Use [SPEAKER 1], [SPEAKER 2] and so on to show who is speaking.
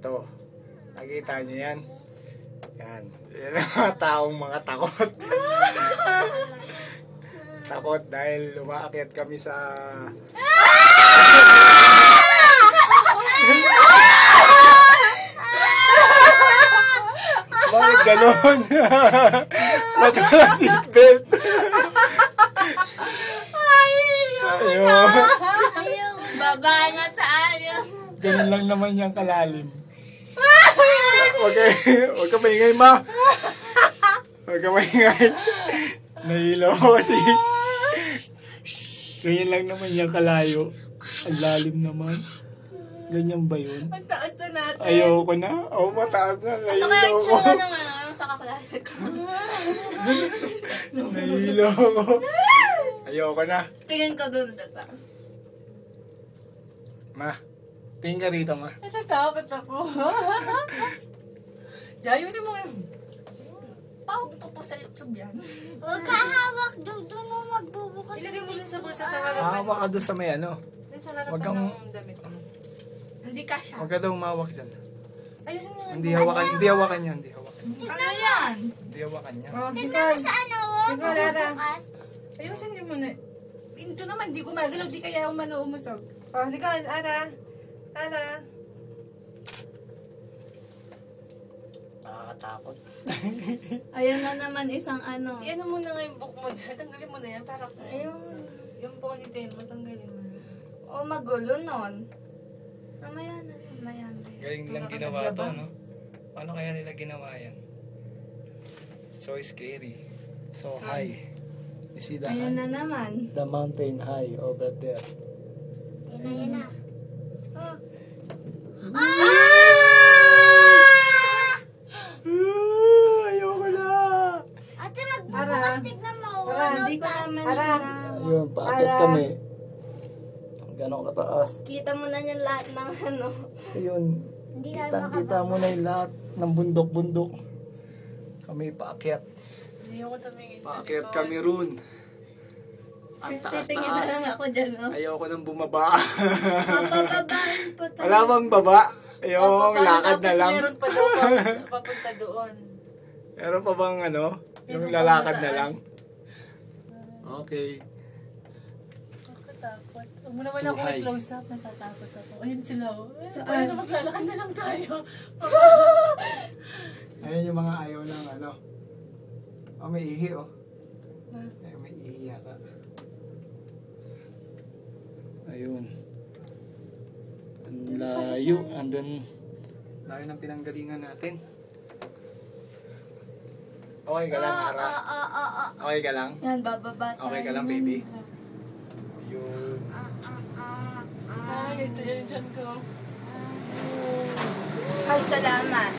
[SPEAKER 1] Ito. Nakita niyo yan? Yan. Yan ang mga taong mga takot. Takot dahil umaakyat kami sa... Bakit ganon? Ba't wala seatbelt? Ayun.
[SPEAKER 2] Baba na tayo.
[SPEAKER 1] Ganun lang naman yung kalalim. Huwag ka maingay, ma. Huwag ka maingay. Nahilo ko kasi. Ganyan lang naman yung kalayo. Ang lalim naman. Ganyan ba yun?
[SPEAKER 2] Ang taas na natin.
[SPEAKER 1] Ayoko na. Oo, mataas na.
[SPEAKER 2] Ito kaya
[SPEAKER 1] Nahilo
[SPEAKER 2] yung
[SPEAKER 1] ko.
[SPEAKER 2] tsura ng ano sa kaklase ko.
[SPEAKER 1] Nahilo ko. Ayoko na.
[SPEAKER 2] Tingin ko doon sa taas.
[SPEAKER 1] Ma, tingin ka rito, ma.
[SPEAKER 2] Natatakot ako. Ayusin mo. Pawag ito po sa YouTube yan.
[SPEAKER 3] Huwag ka hawak doon mo magbubukas.
[SPEAKER 2] Ilagay mo dun sa bulsa sa harapan.
[SPEAKER 1] Hawa ka doon sa may ano.
[SPEAKER 2] Dun sa harapan
[SPEAKER 1] Wag kang-
[SPEAKER 2] ng damit mo. Hindi ka siya.
[SPEAKER 1] Huwag ka daw umawak dyan.
[SPEAKER 2] Ayusin mo.
[SPEAKER 1] Hindi hawakan yan. Hindi hawakan.
[SPEAKER 2] Ano yan?
[SPEAKER 1] Hindi hawakan yan.
[SPEAKER 3] Tignan mo sa ano, magbubukas.
[SPEAKER 2] Ayusin niyo muna. Ito naman, di gumagalaw, di kaya umano umusog. Oh, hindi ka, Ara.
[SPEAKER 1] Nakakatakot.
[SPEAKER 4] Ayan na naman isang ano.
[SPEAKER 2] Iyan mo na nga yung book mo dyan. Tanggalin mo na yan para
[SPEAKER 4] Ayun.
[SPEAKER 2] yung ponytail mo, tanggalin mo na.
[SPEAKER 4] O magulo nun. Mamaya na.
[SPEAKER 1] Galing lang ginawa to, no? Paano kaya nila ginawa yan? So scary. So high. You see the
[SPEAKER 4] Ayun na naman.
[SPEAKER 1] the mountain high over there.
[SPEAKER 3] Yan na.
[SPEAKER 1] Ayoko na.
[SPEAKER 3] Ate, magbubukas. Tignan mo.
[SPEAKER 4] Hindi ko naman na.
[SPEAKER 1] Ayun, paakit kami. Ganon kataas.
[SPEAKER 4] Kita mo na yan lahat ng ano.
[SPEAKER 1] Ayun.
[SPEAKER 3] Hindi tayo
[SPEAKER 1] Kita mo na yung lahat ng bundok-bundok. Kami paakyat.
[SPEAKER 2] Hindi ako tumingin sa
[SPEAKER 1] Paakyat
[SPEAKER 2] likod.
[SPEAKER 1] kami ron. Ang
[SPEAKER 4] Titingin na lang
[SPEAKER 1] taas-taas.
[SPEAKER 4] ako dyan, no?
[SPEAKER 1] Ayoko nang bumaba.
[SPEAKER 4] Mapababain pa tayo.
[SPEAKER 1] Wala bang baba? Ayoko, lakad na
[SPEAKER 2] Tapos
[SPEAKER 1] lang.
[SPEAKER 2] meron pa daw papunta doon.
[SPEAKER 1] Meron pa bang ano? Yung
[SPEAKER 2] Meron pa
[SPEAKER 1] lalakad na
[SPEAKER 2] mataas.
[SPEAKER 1] lang? Okay.
[SPEAKER 2] Nakatakot. Huwag mo naman
[SPEAKER 1] It's too
[SPEAKER 2] ako
[SPEAKER 1] high.
[SPEAKER 2] i-close up. Natatakot ako. Ayun sila. Ayun na maglalakad na lang tayo.
[SPEAKER 1] Ayun yung mga ayaw ng ano. Oh, may ihi oh. Ay, may ihi yata. Ayun. Ang layo. Andun. Layo ng pinanggalingan natin. Okay ka lang, Ara? Okay ka lang?
[SPEAKER 4] Yan, bababa tayo.
[SPEAKER 1] Okay ka lang, baby? Ayun.
[SPEAKER 2] Ay, ito yung dyan ko.
[SPEAKER 4] Ay, salamat.